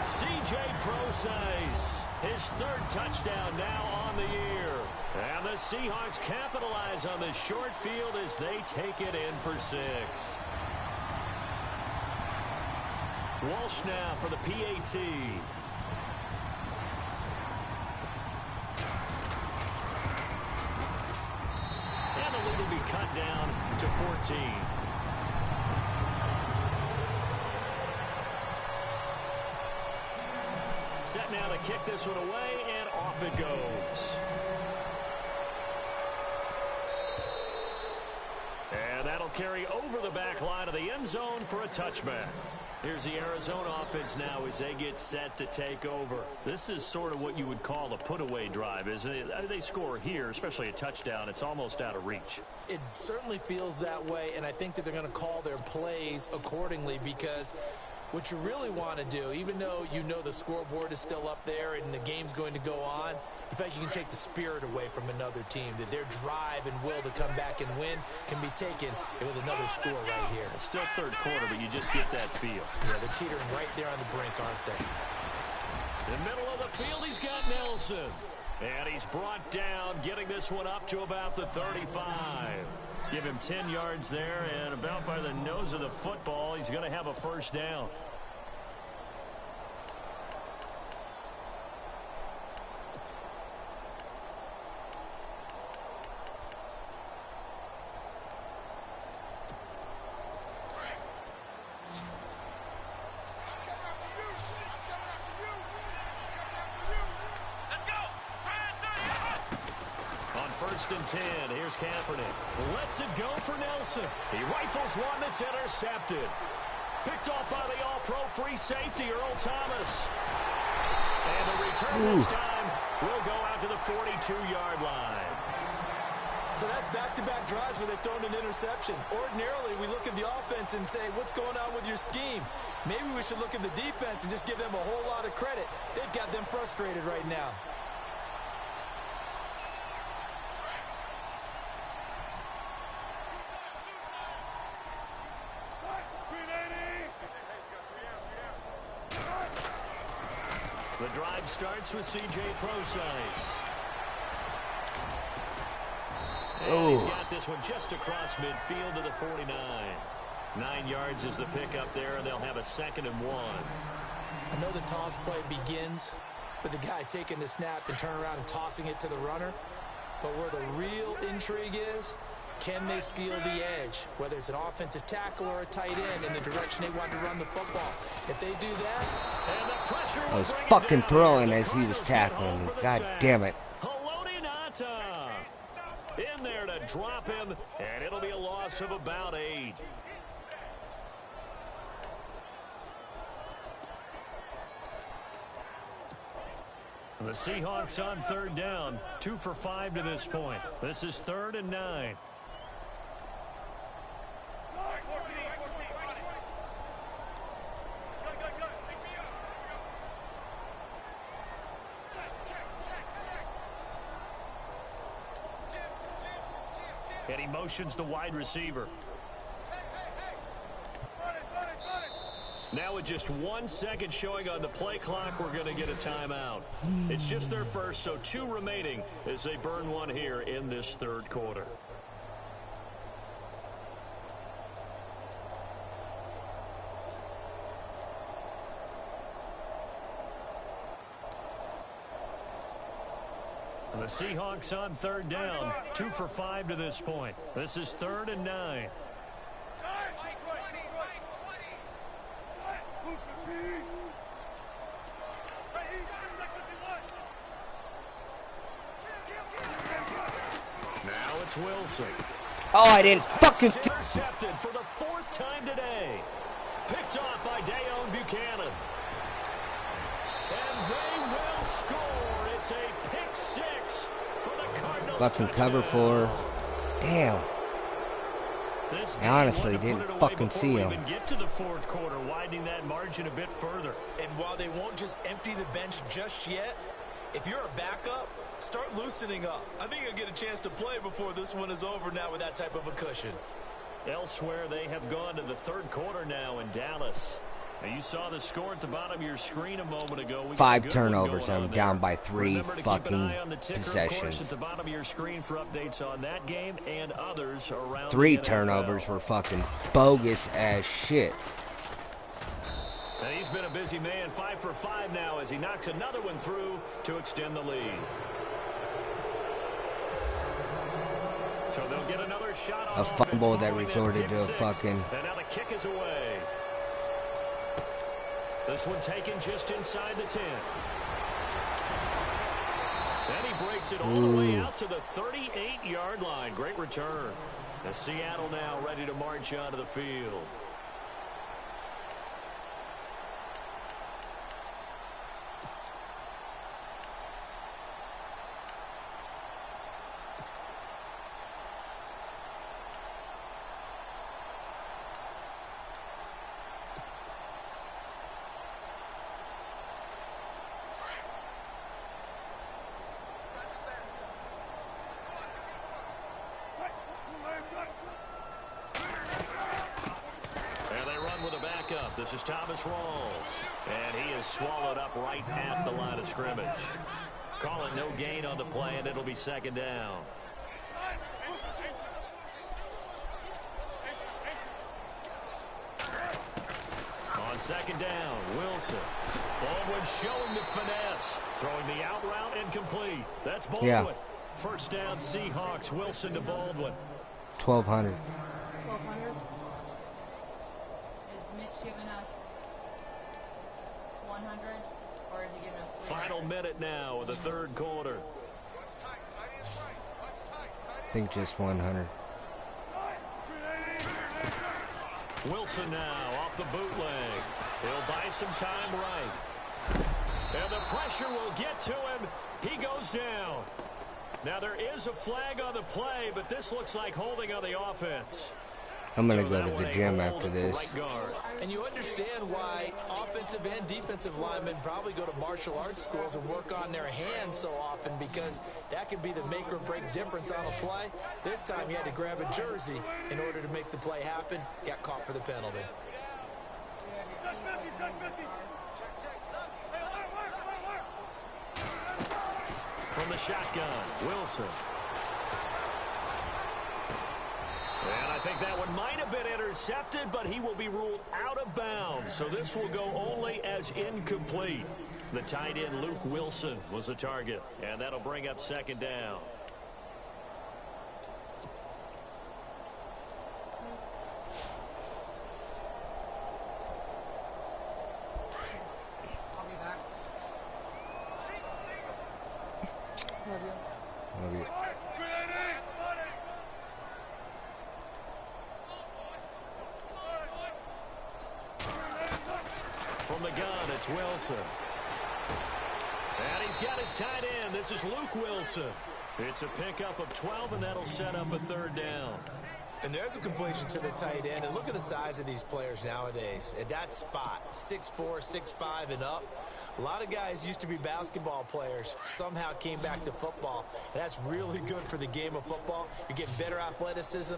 C.J. Procise, his third touchdown now on the year. And the Seahawks capitalize on this short field as they take it in for 6. Walsh now for the PAT. And the lead will be cut down to 14. Set now to kick this one away, and off it goes. And that'll carry over the back line of the end zone for a touchback. Here's the Arizona offense now as they get set to take over. This is sort of what you would call a put-away drive, isn't it? They score here, especially a touchdown. It's almost out of reach. It certainly feels that way, and I think that they're going to call their plays accordingly, because what you really want to do, even though you know the scoreboard is still up there and the game's going to go on, in fact, you can take the spirit away from another team, that their drive and will to come back and win can be taken with another score right here. It's still third quarter, but you just get that feel. Yeah, they're teetering right there on the brink, aren't they? In the middle of the field, he's got Nelson. And he's brought down, getting this one up to about the 35. Give him 10 yards there, and about by the nose of the football, he's going to have a first down. First and 10. Here's Kaepernick. Lets it go for Nelson. He rifles one that's intercepted. Picked off by the all-pro free safety, Earl Thomas. And the return this time will go out to the 42-yard line. So that's back-to-back drives where they've thrown an interception. Ordinarily, we look at the offense and say, what's going on with your scheme? Maybe we should look at the defense and just give them a whole lot of credit. They've got them frustrated right now. The drive starts with C.J. Procise. And he's got this one just across midfield to the 49. 9 yards is the pickup there, and they'll have a 2nd and 1. I know the toss play begins with the guy taking the snap and turn around and tossing it to the runner. But where the real intrigue is, can they seal the edge, whether it's an offensive tackle or a tight end, in the direction they want to run the football? If they do that, and the pressure I was fucking throwing as he was tackling me. God damn it. In there to drop him, and it'll be a loss of about 8. The Seahawks on 3rd down, 2 for 5 to this point. This is 3rd and 9. And he motions the wide receiver. Now with just 1 second showing on the play clock, we're going to get a timeout. It's just their first, so 2 remaining as they burn one here in this 3rd quarter. The Seahawks on 3rd down, 2 for 5 to this point. This is 3rd and 9. Now it's Wilson. Oh, I didn't fucking... Intercepted for the 4th time today. Picked off by Dayon Buchanan. And they will score. It's a pick 6 for the Cardinals. Fucking cover 4. Damn. I honestly didn't fucking see him. Even get to the 4th quarter, widening that margin a bit further. And while they won't just empty the bench just yet, if you're a backup, Start loosening up. I think you'll get a chance to play before this one is over now with that type of a cushion. Elsewhere, they have gone to the third quarter now in Dallas. Now, you saw the score at the bottom of your screen a moment ago. 5 turnovers. I'm down by 3 Remember to fucking keep an eye on the ticker, possessions. Of course, at the bottom of your screen for updates on that game and others around 3 the NFL. turnovers were fucking bogus as shit. And he's been a busy man, 5 for 5 now as he knocks another one through to extend the lead. So they'll get another shot on A fumble that resorted to a fucking... And now the kick is away. This one taken just inside the 10. Then he breaks it all the way out to the 38-yard line. Great return. And Seattle now ready to march onto the field. This is Thomas Rawls, and he is swallowed up right at the line of scrimmage. Calling no gain on the play, and it'll be second down. On second down, Wilson. Baldwin showing the finesse, throwing the out route incomplete. That's Baldwin. Yeah. First down, Seahawks. Wilson to Baldwin. 1,200. 1,200. Is Mitch giving us 100, or is he giving us 300? Final minute now of the third quarter. I think just 100. Wilson now off the bootleg. He'll buy some time right. And the pressure will get to him. He goes down. Now there is a flag on the play, but this looks like holding on the offense. I'm going to go to the gym after this. Right guard. And you understand why offensive and defensive linemen probably go to martial arts schools and work on their hands so often, because that can be the make or break difference on a play. This time he had to grab a jersey in order to make the play happen. Got caught for the penalty. From the shotgun, Wilson. And I think that one might have been intercepted, but he will be ruled out of bounds. So this will go only as incomplete. The tight end, Luke Wilson, was the target. And that'll bring up second down. I'll be back. Love you. From the gun, it's Wilson. And he's got his tight end. This is Luke Wilson. It's a pickup of 12, and that'll set up a third down. And there's a completion to the tight end. And look at the size of these players nowadays. At that spot, 6'4", 6'5", and up. A lot of guys used to be basketball players, somehow came back to football. And that's really good for the game of football. You're getting better athleticism,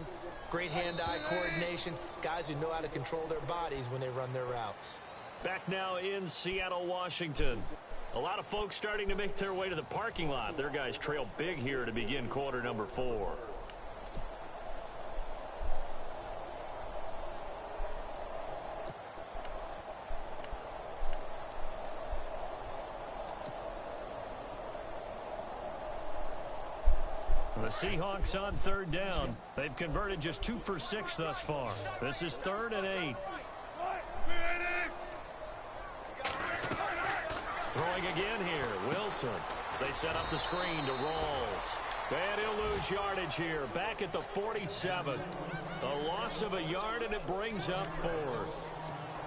great hand-eye coordination, guys who know how to control their bodies when they run their routes. Back now in Seattle, Washington. A lot of folks starting to make their way to the parking lot. Their guys trail big here to begin quarter number 4. The Seahawks on third down. They've converted just 2 for 6 thus far. This is 3rd and 8. Throwing again here, Wilson. They set up the screen to Rawls. And he'll lose yardage here, back at the 47. A loss of a yard, and it brings up 4th.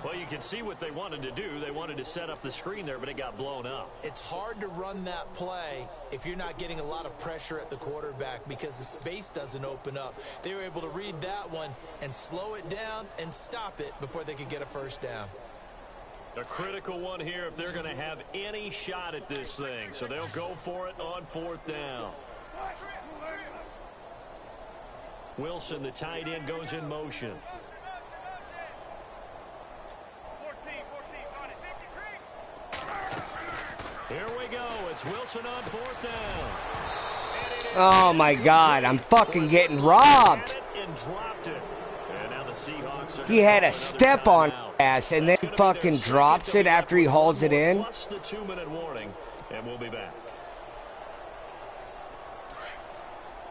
Well, you can see what they wanted to do. They wanted to set up the screen there, but it got blown up. It's hard to run that play if you're not getting a lot of pressure at the quarterback because the space doesn't open up. They were able to read that one and slow it down and stop it before they could get a first down. A critical one here if they're going to have any shot at this thing. So they'll go for it on 4th down. Wilson, the tight end, goes in motion. Here we go. It's Wilson on 4th down. Oh, my God. I'm fucking getting robbed. He had a step on ass and then fucking drops it after he hauls it in. Plus the 2-minute warning, and we'll be back.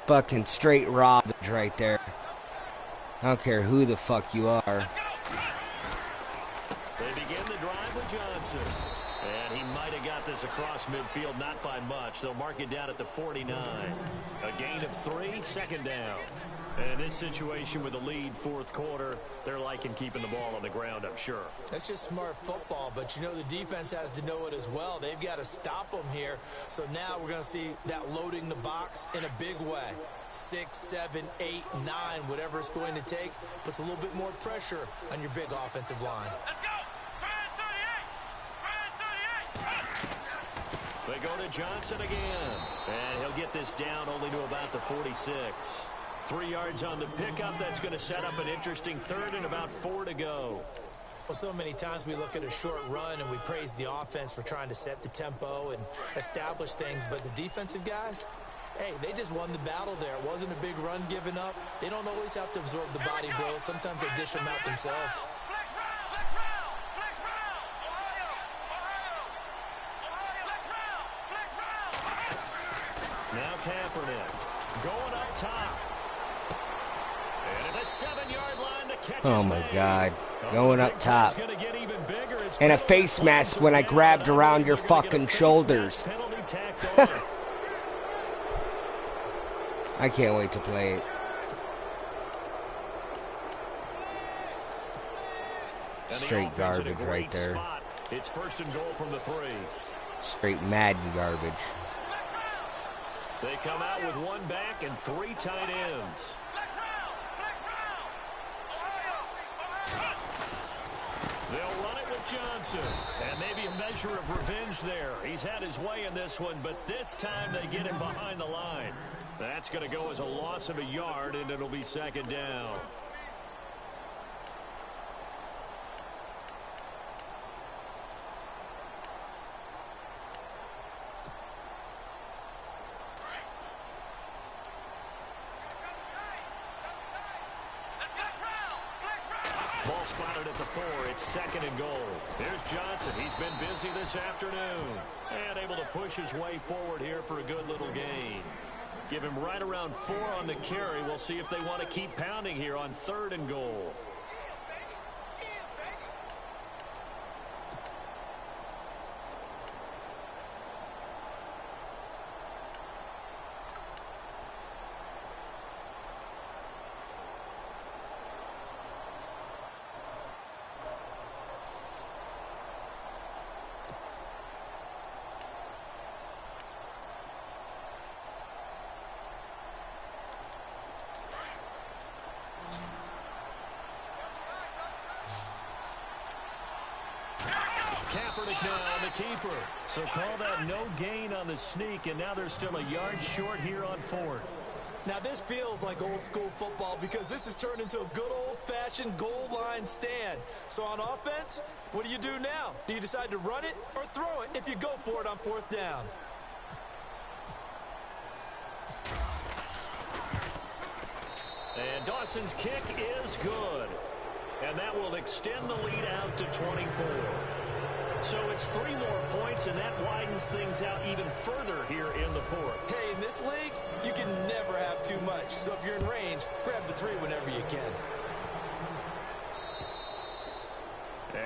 Fucking straight robbage right there. I don't care who the fuck you are. They begin the drive with Johnson. And he might have got this across midfield, not by much. They'll mark it down at the 49. A gain of 3, 2nd down. And in this situation with the lead 4th quarter, they're liking keeping the ball on the ground, I'm sure. That's just smart football, but you know the defense has to know it as well. They've got to stop them here. So now we're going to see that loading the box in a big way. 6, 7, 8, 9, whatever it's going to take, puts a little bit more pressure on your big offensive line. Let's go! They go to Johnson again. And he'll get this down only to about the 46. 3 yards on the pickup. That's going to set up an interesting 3rd and about 4 to go. Well, so many times we look at a short run and we praise the offense for trying to set the tempo and establish things. But the defensive guys, hey, they just won the battle there. It wasn't a big run given up. They don't always have to absorb the body blows. Sometimes they dish them out themselves. Now Kaepernick going up top. And at the 7-yard line to catch. Oh my God. Going up top. And a face mask when I grabbed around your fucking shoulders. I can't wait to play it. Straight garbage right there. It's 1st and goal from the 3. Straight Madden garbage. They come out with 1 back and 3 tight ends. They'll run it with Johnson. And maybe a measure of revenge there. He's had his way in this one, but this time they get him behind the line. That's going to go as a loss of a yard, and it'll be 2nd down. Ball spotted at the 4. It's 2nd and goal. There's Johnson. He's been busy this afternoon. And able to push his way forward here for a good little gain. Give him right around 4 on the carry. We'll see if they want to keep pounding here on 3rd and goal. Kaepernick now on the keeper. So call that no gain on the sneak, and now they're still a yard short here on 4th. Now this feels like old school football because this has turned into a good old-fashioned goal line stand. So on offense, what do you do now? Do you decide to run it or throw it if you go for it on 4th down? And Dawson's kick is good. And that will extend the lead out to 24. So it's 3 more points, and that widens things out even further here in the 4th. Hey, in this league, you can never have too much. So if you're in range, grab the 3 whenever you can.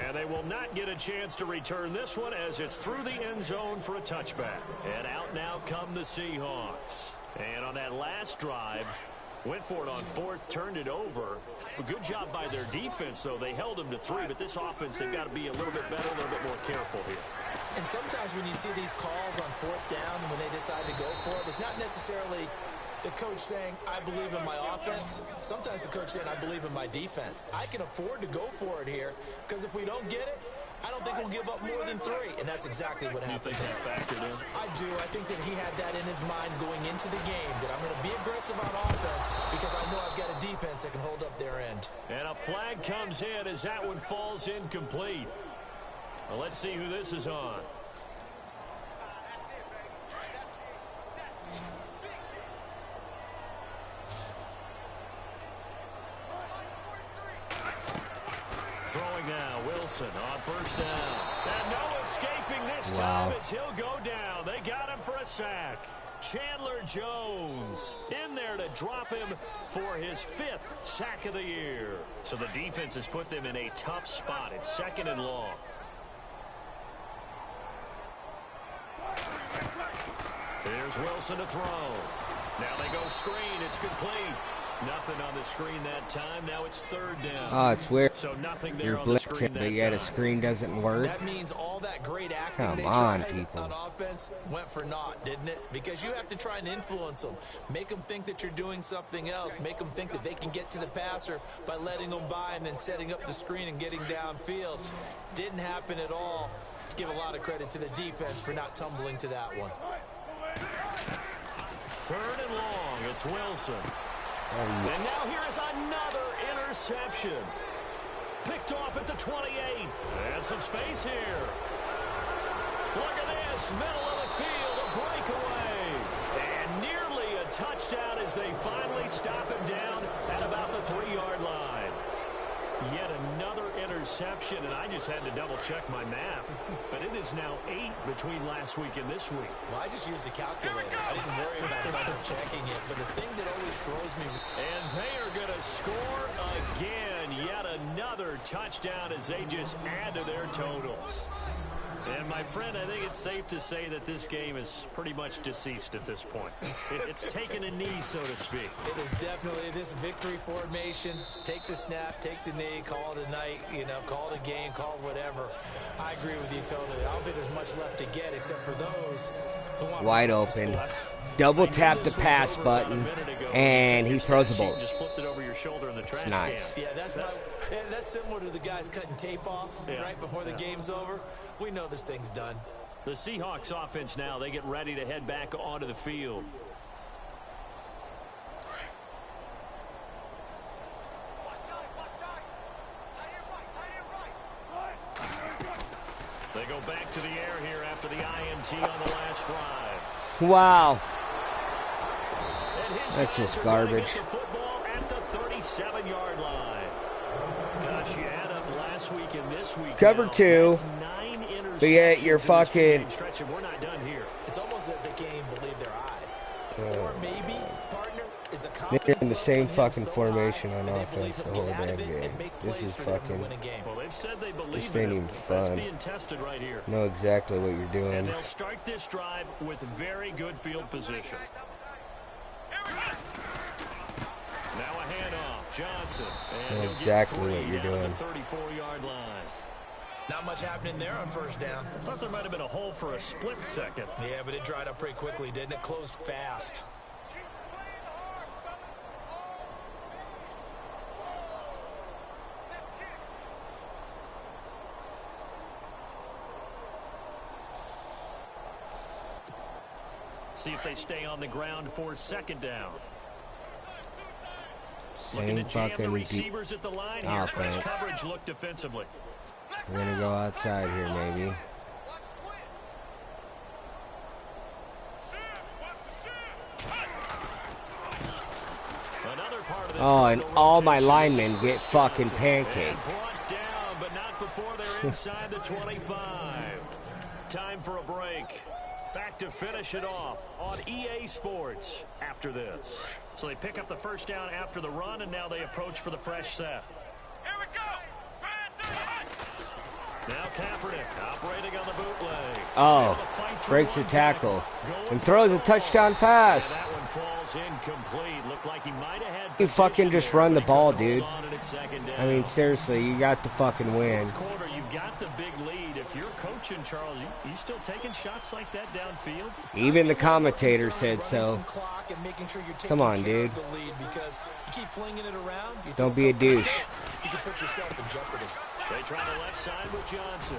And they will not get a chance to return this one as it's through the end zone for a touchback. And out now come the Seahawks. And on that last drive, went for it on 4th, turned it over. A good job by their defense, though. They held them to 3, but this offense, they've got to be a little bit better, a little bit more careful here. And sometimes when you see these calls on 4th down, when they decide to go for it, it's not necessarily the coach saying, I believe in my offense. Sometimes the coach saying, I believe in my defense. I can afford to go for it here because if we don't get it, I don't think we'll give up more than 3, and that's exactly what happened. You think that factored in? I do. I think that he had that in his mind going into the game, that I'm going to be aggressive on offense because I know I've got a defense that can hold up their end. And a flag comes in as that one falls incomplete. Well, let's see who this is on. Throwing now, Wilson on first down. And no escaping this time as he'll go down. They got him for a sack. Chandler Jones in there to drop him for his 5th sack of the year. So the defense has put them in a tough spot. It's 2nd and long. Here's Wilson to throw. Now they go screen. It's complete. Nothing on the screen that time. Now it's 3rd down. Oh, it's weird. So nothing there You're on the screen blitzing, that but yet time. a screen doesn't work. That means all that great acting Come they on, tried people. on offense went for naught, didn't it? Because you have to try and influence them. Make them think that you're doing something else. Make them think that they can get to the passer by letting them by and then setting up the screen and getting downfield. Didn't happen at all. Give a lot of credit to the defense for not tumbling to that one. 3rd and long. It's Wilson. And now here is another interception. Picked off at the 28. And some space here. Look at this. Middle of the field. A breakaway. And nearly a touchdown as they finally stop him down at about the 3-yard line. Yet another interception, and I just had to double-check my math. But it is now 8 between last week and this week. Well, I just used the calculator. I didn't worry about double-checking it. But the thing that always throws me... And they are going to score again. Yet another touchdown as they just add to their totals. And, my friend, I think it's safe to say that this game is pretty much deceased at this point. It's taken a knee, so to speak. It is definitely this victory formation. Take the snap, take the knee, call it a night, call it a game, call it whatever. I agree with you totally. I don't think there's much left to get except for those who want Wide open. Double tap the pass button, and he throws a ball. Just flipped it over your shoulder in the trash nice. can. Yeah, that's similar to the guys cutting tape off right before the game's over. We know this thing's done. The Seahawks offense now, they get ready to head back onto the field. They go back to the air here after the INT on the last drive. Wow. And his That's guys just are gonna garbage. get the football at the 37-yard line. Gosh, you add up last week and this week. Cover now, 2. that's 9 interceptions But yet you're in this fucking... game stretch, and we're not done here. It's almost that they can't even believe their eyes. Or maybe, partner, is the They're confidence in the same level in him fucking so formation high on that they believe offense the he'll whole get out damn of it and game. make This plays is for them to fucking... win a game. Well, they've said they believe This in ain't him. even That's fun. being tested right here. Know exactly what you're doing. And they'll start this drive with very good field position. Now a handoff. Johnson. And Know he'll get exactly 3 what you're down doing. at the 34-yard line. Not much happening there on first down. I thought there might have been a hole for a split second. Yeah, but it dried up pretty quickly, didn't it? Closed fast. See if they stay on the ground for 2nd down. Same Looking to jam the fucking receivers at the line here. Press offense. coverage look defensively. We're gonna go outside here, maybe. Another part of this Oh, and total all my rotation, linemen this is get Chris fucking Johnson. pancaked. And brought down, but not before they're inside the 25. Time for a break. Back to finish it off on EA Sports after this. So they pick up the first down after the run, and now they approach for the fresh set. Here we go. Now Kaepernick operating on the bootleg. Oh, Able to fight through breaks the one tackle Going and for throws the a ball. touchdown pass. And that one falls incomplete. Looked like he might have had You fucking position just there, run the but he ball, couldn't hold dude. on, and it's 2nd down. I mean, seriously, you got the fucking win. Fourth quarter, you've got the big lead. If you're coaching, Charles, you still taking shots like that downfield? Even the commentator said so. Some clock and making sure you're taking Come on, care dude. of the lead because you keep flinging it around. You Don't throw be a couple douche. mistakes, you can put yourself in jeopardy. They try the left side with Johnson.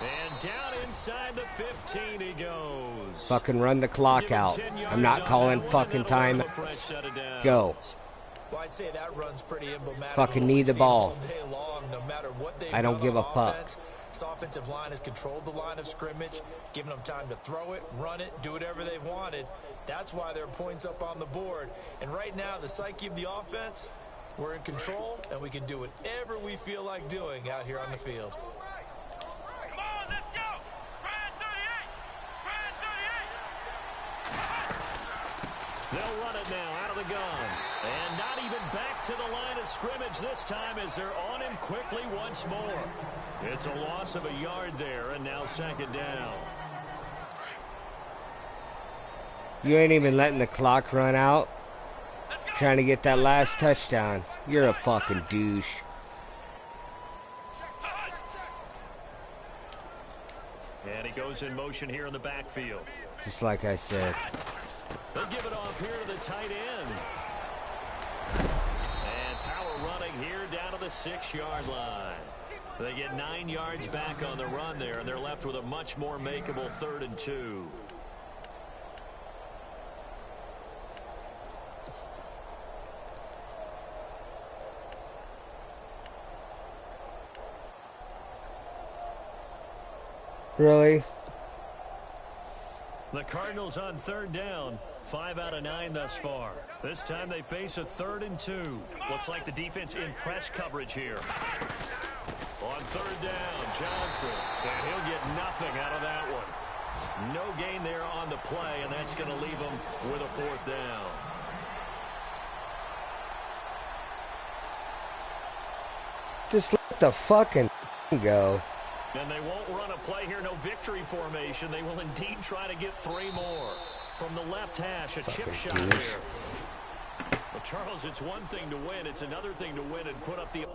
And down inside the 15 he goes. Fucking run the clock out. I'm not calling fucking time. Go. Well, I'd say that run's pretty emblematic. Fucking need the ball. All day long, no matter what they've I don't done give a on fuck. offense. This offensive line has controlled the line of scrimmage, giving them time to throw it, run it, do whatever they've wanted. That's why there are points up on the board. And right now, the psyche of the offense, we're in control, and we can do whatever we feel like doing out here on the field. Come on, let's go. Brand 38. Brand 38. They'll run it now out of the gun. And not even back to the line of scrimmage this time as they're on him quickly once more. It's a loss of a yard there, and now second down. You ain't even letting the clock run out. Trying to get that last touchdown. You're a fucking douche. And he goes in motion here in the backfield. Just like I said. They give it off here to the tight end. And power running here down to the 6-yard line. They get 9 yards back on the run there, and they're left with a much more makeable 3rd and 2. Really? The Cardinals on 3rd down. 5 out of 9 thus far. This time they face a 3rd and 2. Looks like the defense in press coverage here. On 3rd down, Johnson. And he'll get nothing out of that one. No gain there on the play, and that's going to leave him with a 4th down. Just let the fucking go. And they won't run a play here, no victory formation. They will indeed try to get 3 more. From the left hash, a chip shot there. But Charles, it's one thing to win. It's another thing to win and put up the...